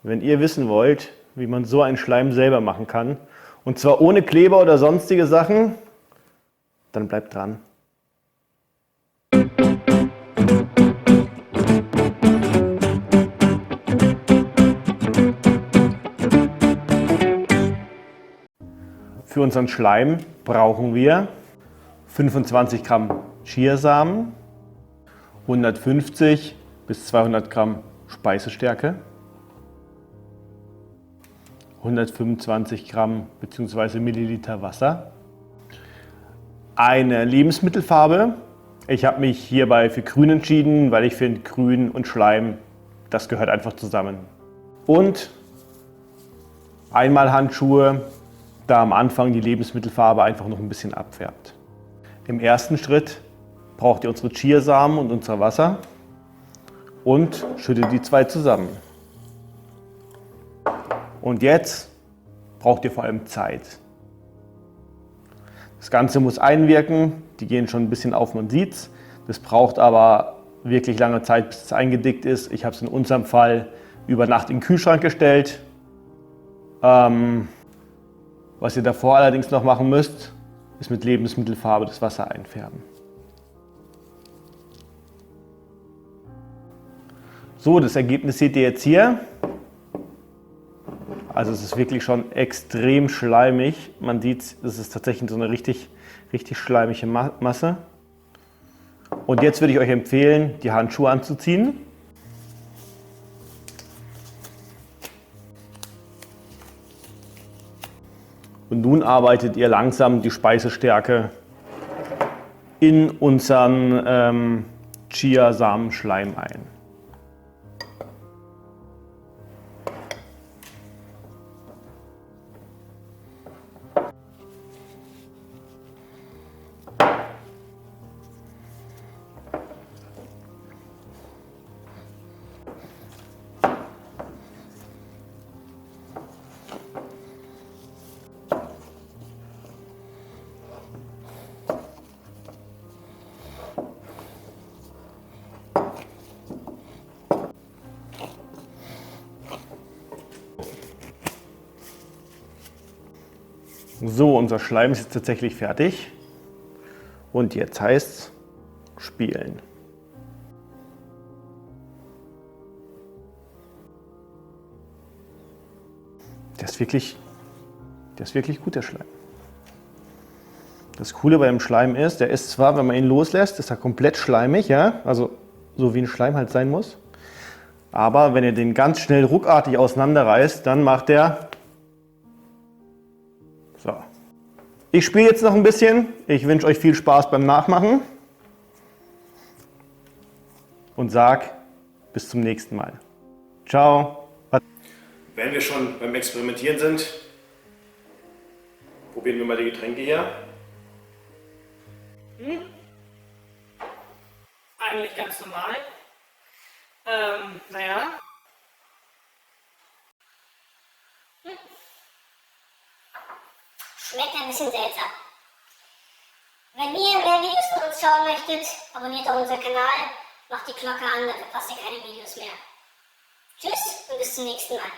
wenn ihr wissen wollt, wie man so einen Schleim selber machen kann, und zwar ohne Kleber oder sonstige Sachen, dann bleibt dran. Für unseren Schleim brauchen wir 25 Gramm Chiasamen, 150 bis 200 Gramm Speisestärke, 125 Gramm bzw. Milliliter Wasser, eine Lebensmittelfarbe. Ich habe mich hierbei für Grün entschieden, weil ich finde, Grün und Schleim, das gehört einfach zusammen. Und Einmalhandschuhe, da am Anfang die Lebensmittelfarbe einfach noch ein bisschen abfärbt. Im ersten Schritt braucht ihr unsere Chiasamen und unser Wasser und schüttet die zwei zusammen. Und jetzt braucht ihr vor allem Zeit. Das Ganze muss einwirken, die gehen schon ein bisschen auf, man sieht's. Das braucht aber wirklich lange Zeit, bis es eingedickt ist. Ich habe es in unserem Fall über Nacht in den Kühlschrank gestellt. Was ihr davor allerdings noch machen müsst, ist mit Lebensmittelfarbe das Wasser einfärben. So, das Ergebnis seht ihr jetzt hier. Also es ist wirklich schon extrem schleimig. Man sieht, es ist tatsächlich so eine richtig schleimige Masse. Und jetzt würde ich euch empfehlen, die Handschuhe anzuziehen. Und nun arbeitet ihr langsam die Speisestärke in unseren Chiasamen-Schleim ein. So, unser Schleim ist jetzt tatsächlich fertig und jetzt heißt es spielen. Der ist wirklich gut, der Schleim. Das Coole bei dem Schleim ist, der ist zwar, wenn man ihn loslässt, ist er komplett schleimig, ja? Also so wie ein Schleim halt sein muss. Aber wenn ihr den ganz schnell ruckartig auseinanderreißt, dann macht er so. Ich spiele jetzt noch ein bisschen. Ich wünsche euch viel Spaß beim Nachmachen und sag bis zum nächsten Mal. Ciao. Wenn wir schon beim Experimentieren sind, probieren wir mal die Getränke hier. Eigentlich ganz normal. Naja. Schmeckt ein bisschen seltsam. Wenn ihr mehr Videos von uns schauen möchtet, abonniert auch unseren Kanal, macht die Glocke an, dann verpasst ihr keine Videos mehr. Tschüss und bis zum nächsten Mal.